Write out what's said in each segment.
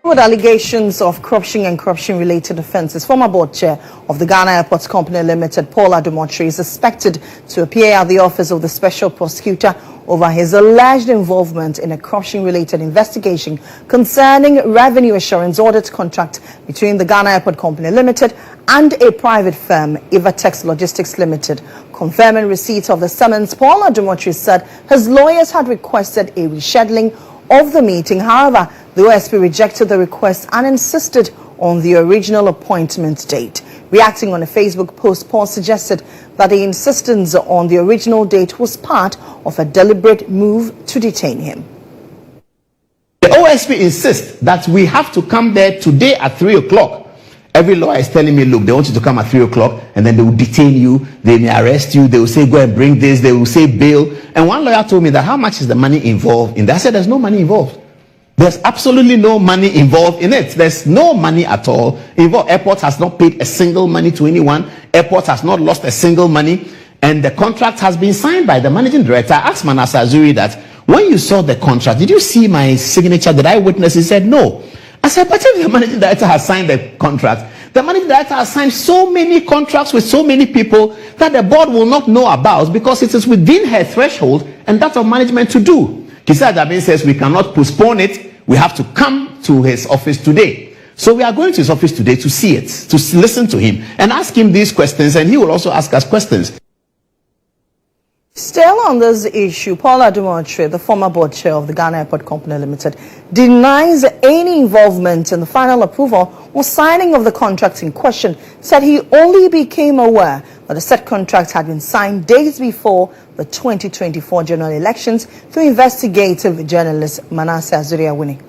With allegations of corruption and corruption-related offences, former board chair of the Ghana Airports Company Limited, Paul Adom-Otchere, is expected to appear at the office of the special prosecutor over his alleged involvement in a corruption-related investigation concerning revenue assurance audit contract between the Ghana Airport Company Limited and a private firm, Evertex Logistics Limited. Confirming receipt of the summons, Paul Adom-Otchere said his lawyers had requested a rescheduling of the meeting. However, the OSP rejected the request and insisted on the original appointment date. Reacting on a Facebook post, Paul suggested that the insistence on the original date was part of a deliberate move to detain him. The OSP insists that we have to come there today at 3 o'clock. Every lawyer is telling me, look, they want you to come at 3 o'clock and then they will detain you, they may arrest you, they will say, go and bring this, they will say bail. And one lawyer told me that how much is the money involved in that? I said, there's no money involved. There's absolutely no money involved in it. There's no money at all involved. Airport has not paid a single money to anyone. Airport has not lost a single money. And the contract has been signed by the managing director. I asked Manasseh that when you saw the contract, did you see my signature? Did I witness? He said, no. I said, but if the managing director has signed the contract, the managing director has signed so many contracts with so many people that the board will not know about because it is within her threshold and that of management to do. Kisa Jabin says we cannot postpone it. We have to come to his office today. So we are going to his office today to see it, to listen to him and ask him these questions, and he will also ask us questions. Still on this issue, Paul Adom-Otchere, the former board chair of the Ghana Airport Company Limited, denies any involvement in the final approval or signing of the contract in question, said he only became aware that the said contract had been signed days before the 2024 general elections through investigative journalist Manasseh winning.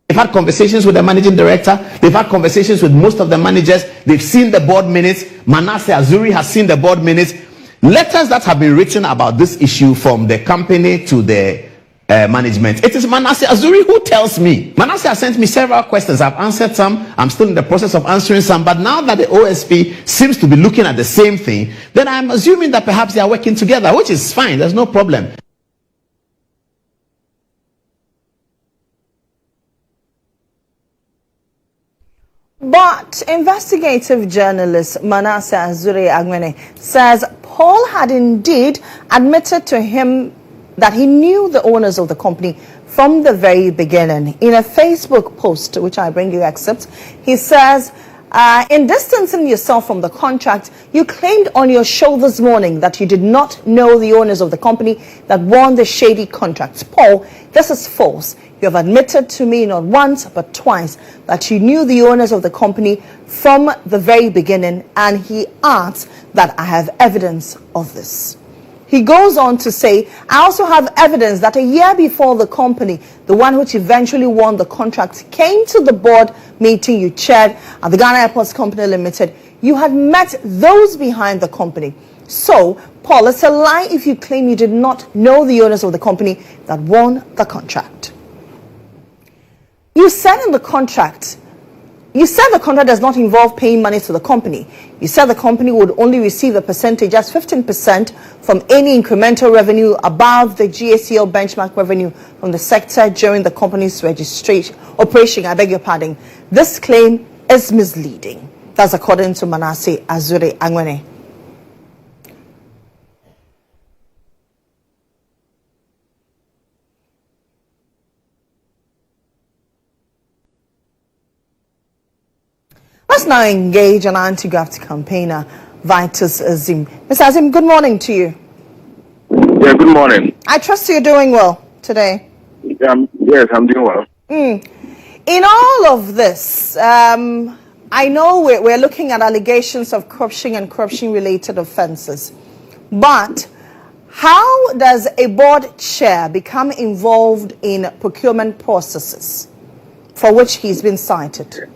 They've had conversations with the managing director. They've had conversations with most of the managers. They've seen the board minutes. Manasseh has seen the board minutes. Letters that have been written about this issue from the company to the management. It is Manasseh who tells me. Manasseh sent me several questions. I've answered some. I'm still in the process of answering some. But now that the OSP seems to be looking at the same thing, then I'm assuming that perhaps they are working together, which is fine. There's no problem. But investigative journalist Manasseh says Paul had indeed admitted to him that he knew the owners of the company from the very beginning. In a Facebook post, which I bring you excerpts, he says, in distancing yourself from the contract, you claimed on your show this morning that you did not know the owners of the company that won the shady contracts. Paul, this is false. You have admitted to me not once but twice that you knew the owners of the company from the very beginning, and he adds that I have evidence of this. He goes on to say, I also have evidence that a year before the company, the one which eventually won the contract, came to the board meeting you chaired at the Ghana Airports Company Limited. You had met those behind the company. So, Paul, it's a lie if you claim you did not know the owners of the company that won the contract. You said in the contract, the contract does not involve paying money to the company. You said the company would only receive a percentage as 15% from any incremental revenue above the GACL benchmark revenue from the sector during the company's operation. I beg your pardon. This claim is misleading. That's according to Manasseh. Let's now engage an anti-graft campaigner, Vitus Azim. Mr. Azim, good morning to you. Yeah, good morning. I trust you're doing well today. Yes, I'm doing well. In all of this, I know we're looking at allegations of corruption and corruption-related offenses, but how does a board chair become involved in procurement processes for which he's been cited?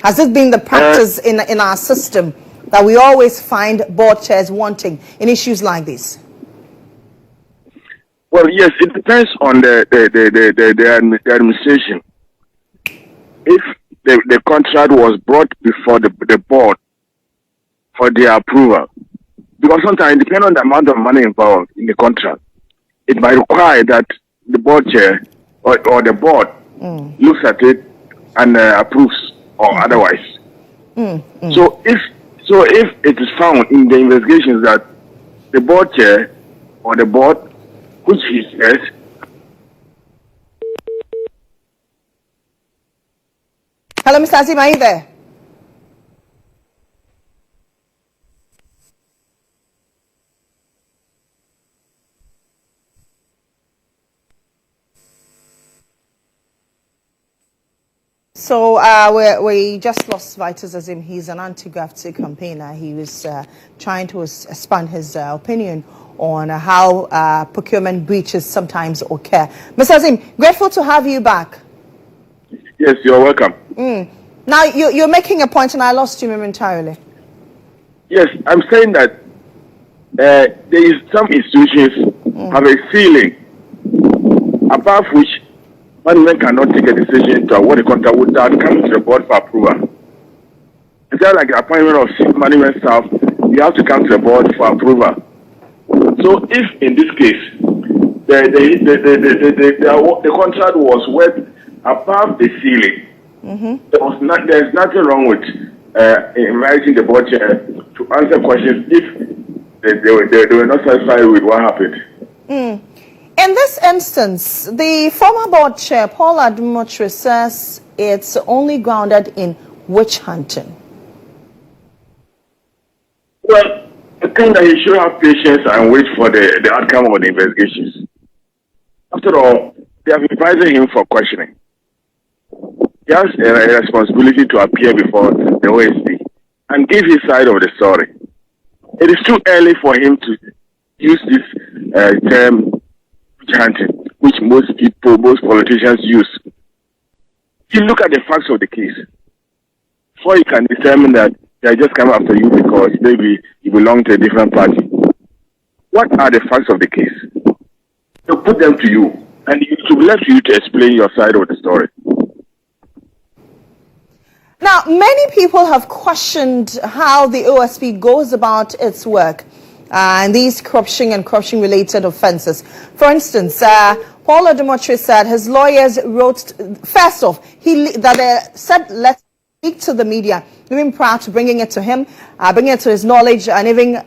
Has it been the practice in our system that we always find board chairs wanting in issues like this? Well, yes, it depends on the administration. If the contract was brought before the board for their approval, because sometimes, depending on the amount of money involved in the contract, it might require that the board chair or the board looks at it and approves or otherwise. So if it is found in the investigations that the board chair or the board, which he says, hello, Mr. Azim, are you there? So we just lost Vitus Azim. He's an anti-graft campaigner. He was trying to expand his opinion on how procurement breaches sometimes occur. Mr. Azim, grateful to have you back. yes, you're welcome. Now, you're making a point, and I lost you momentarily. Yes, I'm saying that there is some institutions have a ceiling above which management cannot take a decision to award a contract without coming to the board for approval. It's just like the appointment of management staff, you have to come to the board for approval. So if in this case the contract was worth above the ceiling, there's nothing wrong with inviting the board chair to answer questions if they were not satisfied with what happened. In this instance, the former board chair, Paul Adom-Otchere, says it's only grounded in witch hunting. Well, I think that he should have patience and wait for the outcome of the investigations. After all, they have invited him for questioning. He has a responsibility to appear before the OSP and give his side of the story. It is too early for him to use this term hunting, which most politicians use. You look at the facts of the case, before you can determine that they are just coming after you because maybe you belong to a different party. What are the facts of the case? They'll put them to you, and it will be left to you to explain your side of the story. Now, many people have questioned how the OSP goes about its work and these corruption and corruption-related offences. For instance, Paul Adom-Otchere said his lawyers wrote, first off, that they said let's speak to the media, even prior to bringing it to him, bringing it to his knowledge, and even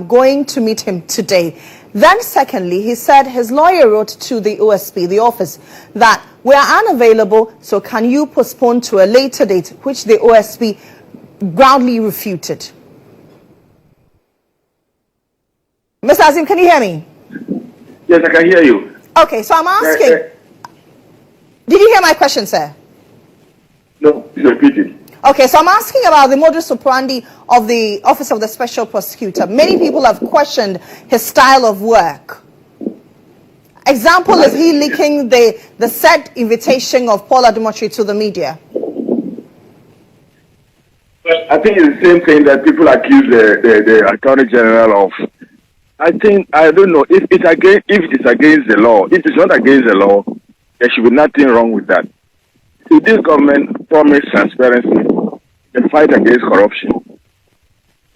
going to meet him today. Then secondly, he said his lawyer wrote to the OSP, the office, that we are unavailable, so can you postpone to a later date, which the OSP groundly refuted. Mr. Azim, can you hear me? Yes, I can hear you. Okay, so I'm asking, did you hear my question, sir? No, please repeat it. Okay, so I'm asking about the modus operandi of the Office of the Special Prosecutor. Many people have questioned his style of work. Example, is he leaking the said invitation of Paul Adom-Otchere to the media? I think it's the same thing that people accuse the Attorney General of. I don't know, if it is against the law. If it's not against the law, there should be nothing wrong with that. So this government promised transparency and fight against corruption.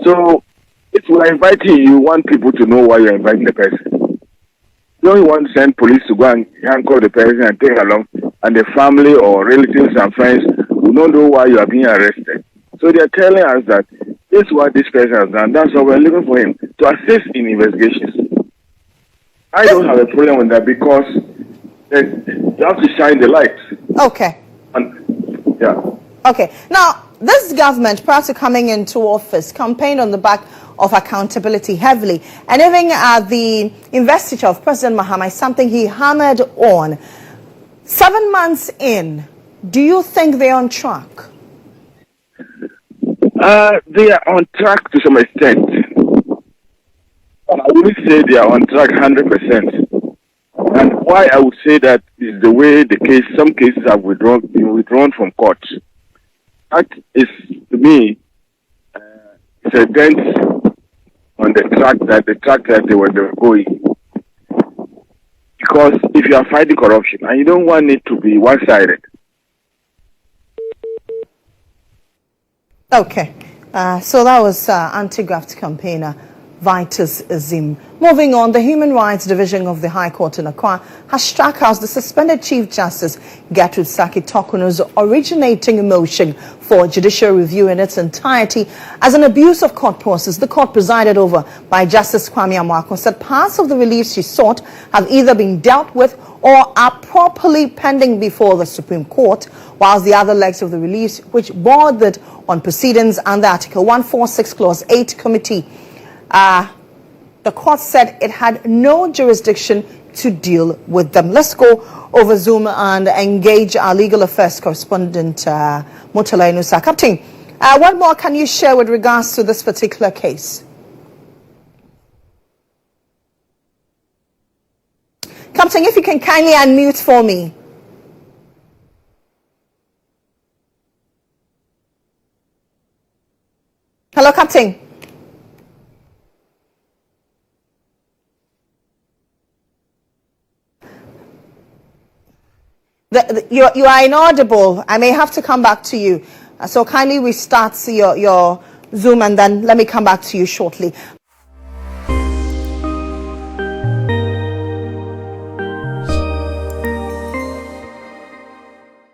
So if you are inviting, you want people to know why you are inviting the person. You don't want to send police to go and handcuff the person and take along, and the family or relatives and friends will not know why you are being arrested. So they are telling us that this is what this person has done. That's why we're looking for him to assist in investigations. I don't have a problem with that because you have to shine the light. Okay. And, yeah. Okay. Now, this government, prior to coming into office, campaigned on the back of accountability heavily. And even the investiture of President Mahama is something he hammered on. 7 months in, do you think they're on track? They are on track to some extent. I wouldn't say they are on track 100%. And why I would say that is the way some cases have been withdrawn from court. That is, to me, it's a dent on the track that they were going. Because if you are fighting corruption and you don't want it to be one-sided. Okay. So that was anti-graft campaigner Vitus Azim. Moving on, the Human Rights Division of the High Court in Accra has struck out the suspended Chief Justice Gertrude Saki Tokuno's originating motion for judicial review in its entirety as an abuse of court process. The court, presided over by Justice Kwame Amoako, said parts of the reliefs she sought have either been dealt with or are properly pending before the Supreme Court, whilst the other legs of the reliefs, which bordered on proceedings under Article 146 Clause 8 Committee, the court said it had no jurisdiction to deal with them. Let's go over Zoom and engage our legal affairs correspondent, Mutala Inusa. Captain, what more can you share with regards to this particular case? Captain, if you can kindly unmute for me. Hello, Captain. You are inaudible. I may have to come back to you. So kindly restart your Zoom and then let me come back to you shortly.